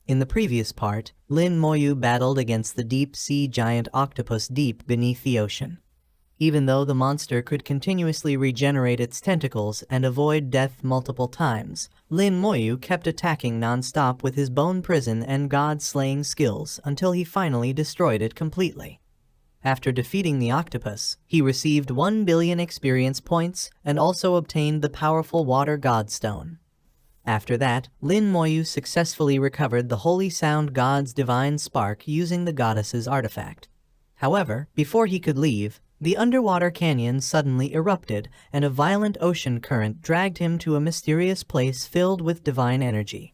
In the previous part, Lin Moyu battled against the deep-sea giant octopus deep beneath the ocean. Even though the monster could continuously regenerate its tentacles and avoid death multiple times, Lin Moyu kept attacking non-stop with his bone prison and god-slaying skills until he finally destroyed it completely. After defeating the octopus, he received 1 billion experience points and also obtained the powerful Water Godstone. After that, Lin Moyu successfully recovered the Holy Sound God's divine spark using the goddess's artifact. However, before he could leave, the underwater canyon suddenly erupted and a violent ocean current dragged him to a mysterious place filled with divine energy.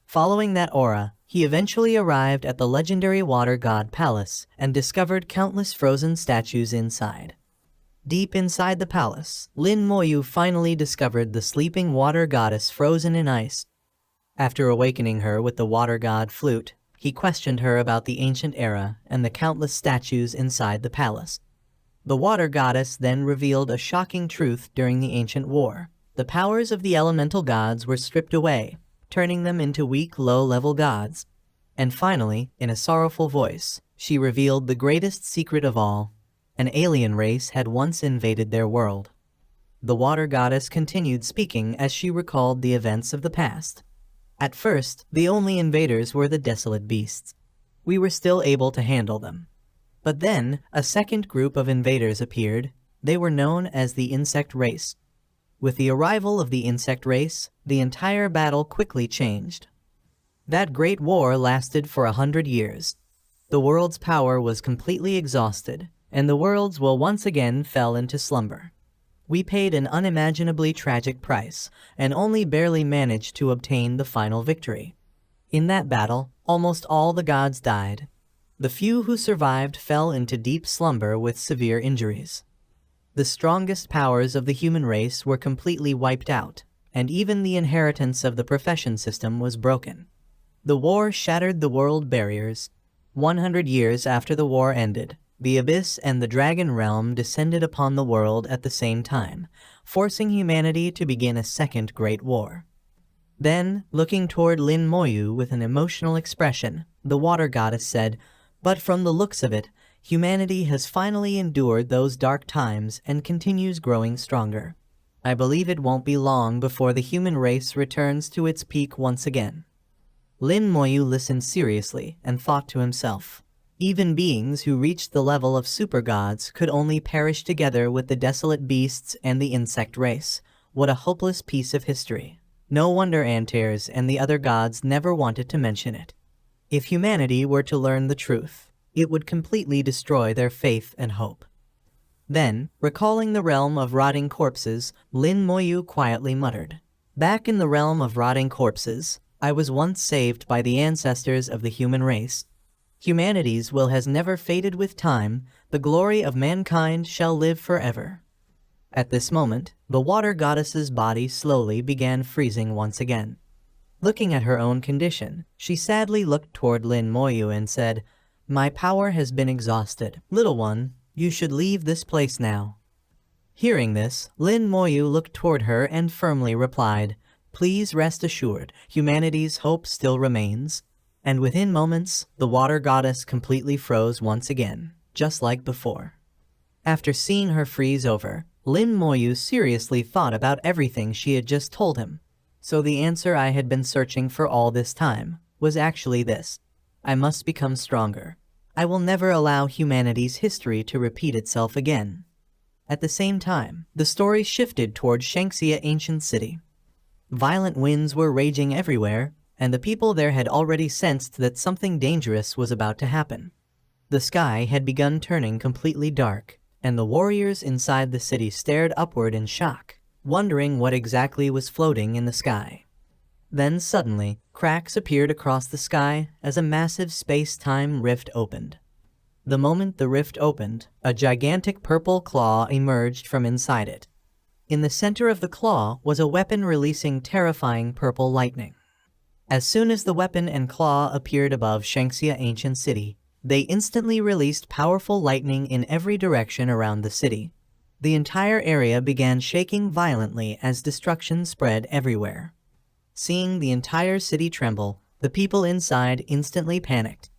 Following that aura, he eventually arrived at the legendary Water God Palace and discovered countless frozen statues inside. Deep inside the palace, Lin Moyu finally discovered the sleeping water goddess frozen in ice. After awakening her with the water god flute, he questioned her about the ancient era and the countless statues inside the palace. The water goddess then revealed a shocking truth during the ancient war. The powers of the elemental gods were stripped away, turning them into weak, low-level gods. And finally, in a sorrowful voice, she revealed the greatest secret of all. An alien race had once invaded their world. The water goddess continued speaking as she recalled the events of the past. At first, the only invaders were the desolate beasts. We were still able to handle them. But then, a second group of invaders appeared. They were known as the insect race. With the arrival of the insect race, the entire battle quickly changed. That great war lasted for 100 years. The world's power was completely exhausted, and the worlds will once again fell into slumber. We paid an unimaginably tragic price, and only barely managed to obtain the final victory. In that battle, almost all the gods died. The few who survived fell into deep slumber with severe injuries. The strongest powers of the human race were completely wiped out, and even the inheritance of the profession system was broken. The war shattered the world barriers. 100 years after the war ended, the Abyss and the Dragon Realm descended upon the world at the same time, forcing humanity to begin a second Great War. Then, looking toward Lin Moyu with an emotional expression, the water goddess said, "But from the looks of it, humanity has finally endured those dark times and continues growing stronger. I believe it won't be long before the human race returns to its peak once again." Lin Moyu listened seriously and thought to himself, even beings who reached the level of super-gods could only perish together with the desolate beasts and the insect race. What a hopeless piece of history. No wonder Antares and the other gods never wanted to mention it. If humanity were to learn the truth, it would completely destroy their faith and hope. Then, recalling the realm of rotting corpses, Lin Moyu quietly muttered, "Back in the realm of rotting corpses, I was once saved by the ancestors of the human race. Humanity's will has never faded with time, the glory of mankind shall live forever." At this moment, the water goddess's body slowly began freezing once again. Looking at her own condition, she sadly looked toward Lin Moyu and said, "My power has been exhausted. Little one, you should leave this place now." Hearing this, Lin Moyu looked toward her and firmly replied, "Please rest assured, humanity's hope still remains." And within moments, the water goddess completely froze once again, just like before. After seeing her freeze over, Lin Moyu seriously thought about everything she had just told him. So the answer I had been searching for all this time was actually this. I must become stronger. I will never allow humanity's history to repeat itself again. At the same time, the story shifted toward Shanxia Ancient City. Violent winds were raging everywhere, and the people there had already sensed that something dangerous was about to happen. The sky had begun turning completely dark, and the warriors inside the city stared upward in shock, wondering what exactly was floating in the sky. Then suddenly, cracks appeared across the sky as a massive space-time rift opened. The moment the rift opened, a gigantic purple claw emerged from inside it. In the center of the claw was a weapon releasing terrifying purple lightning. As soon as the weapon and claw appeared above Shanxia Ancient City, they instantly released powerful lightning in every direction around the city. The entire area began shaking violently as destruction spread everywhere. Seeing the entire city tremble, The people inside instantly panicked.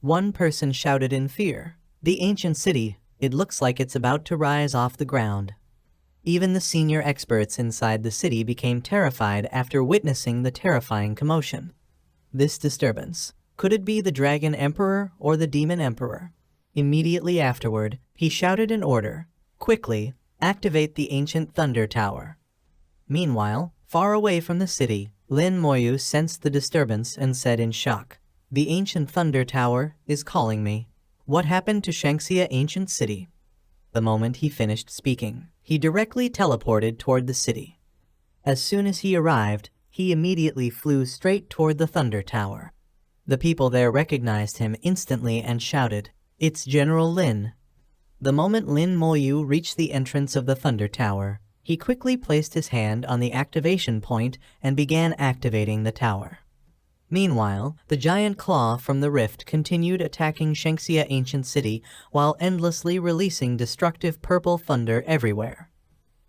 One person shouted in fear, "The ancient city, it looks like it's about to rise off the ground." Even the senior experts inside the city became terrified after witnessing the terrifying commotion. This disturbance. Could it be the Dragon Emperor or the Demon Emperor? Immediately afterward, he shouted an order. Quickly, activate the ancient Thunder Tower. Meanwhile, far away from the city, Lin Moyu sensed the disturbance and said in shock, "The ancient Thunder Tower is calling me." What happened to Shangxia Ancient City? The moment he finished speaking, he directly teleported toward the city. As soon as he arrived, he immediately flew straight toward the Thunder Tower. The people there recognized him instantly and shouted, "It's General Lin." The moment Lin Moyu reached the entrance of the Thunder Tower, he quickly placed his hand on the activation point and began activating the tower. Meanwhile, the giant claw from the rift continued attacking Shangxia Ancient City while endlessly releasing destructive purple thunder everywhere.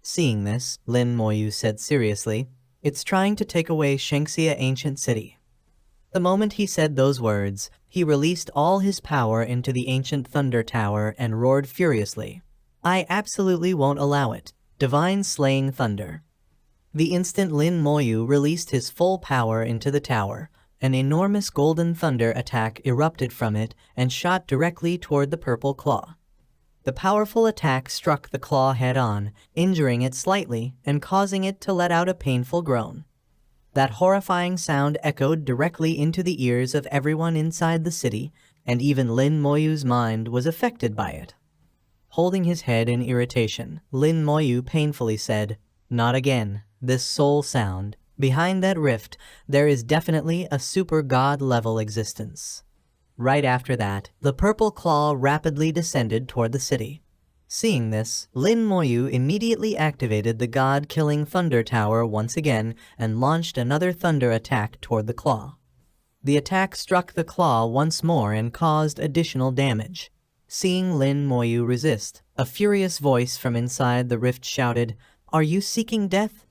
Seeing this, Lin Moyu said seriously, "It's trying to take away Shangxia Ancient City." The moment he said those words, he released all his power into the ancient Thunder Tower and roared furiously, "I absolutely won't allow it. Divine Slaying Thunder." The instant Lin Moyu released his full power into the tower, an enormous golden thunder attack erupted from it and shot directly toward the purple claw. The powerful attack struck the claw head-on, injuring it slightly and causing it to let out a painful groan. That horrifying sound echoed directly into the ears of everyone inside the city, and even Lin Moyu's mind was affected by it. Holding his head in irritation, Lin Moyu painfully said, "Not again, this soul sound. Behind that rift, there is definitely a super god-level existence." Right after that, the purple claw rapidly descended toward the city. Seeing this, Lin Moyu immediately activated the god-killing Thunder Tower once again and launched another thunder attack toward the claw. The attack struck the claw once more and caused additional damage. Seeing Lin Moyu resist, a furious voice from inside the rift shouted, "Are you seeking death?"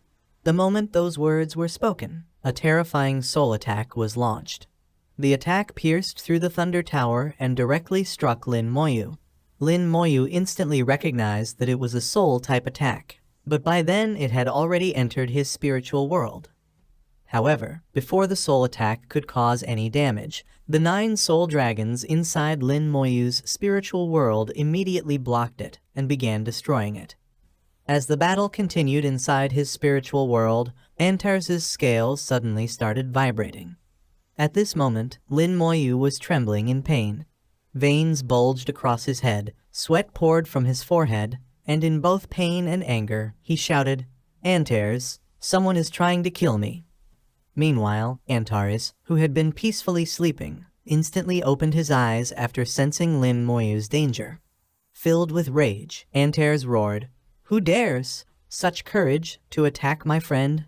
The moment those words were spoken, a terrifying soul attack was launched. The attack pierced through the Thunder Tower and directly struck Lin Moyu. Lin Moyu instantly recognized that it was a soul-type attack, but by then it had already entered his spiritual world. However, before the soul attack could cause any damage, the 9 soul dragons inside Lin Moyu's spiritual world immediately blocked it and began destroying it. As the battle continued inside his spiritual world, Antares' scales suddenly started vibrating. At this moment, Lin Moyu was trembling in pain. Veins bulged across his head, sweat poured from his forehead, and in both pain and anger, he shouted, "Antares, someone is trying to kill me." Meanwhile, Antares, who had been peacefully sleeping, instantly opened his eyes after sensing Lin Moyu's danger. Filled with rage, Antares roared, "Who dares? Such courage to attack my friend?"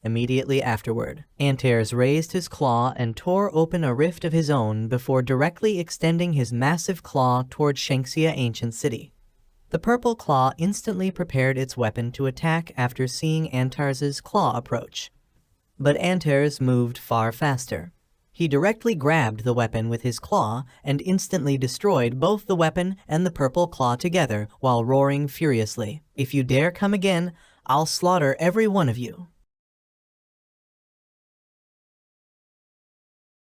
Immediately afterward, Antares raised his claw and tore open a rift of his own before directly extending his massive claw toward Shangxia Ancient City. The purple claw instantly prepared its weapon to attack after seeing Antares' claw approach. But Antares moved far faster. He directly grabbed the weapon with his claw and instantly destroyed both the weapon and the purple claw together while roaring furiously, "If you dare come again, I'll slaughter every one of you."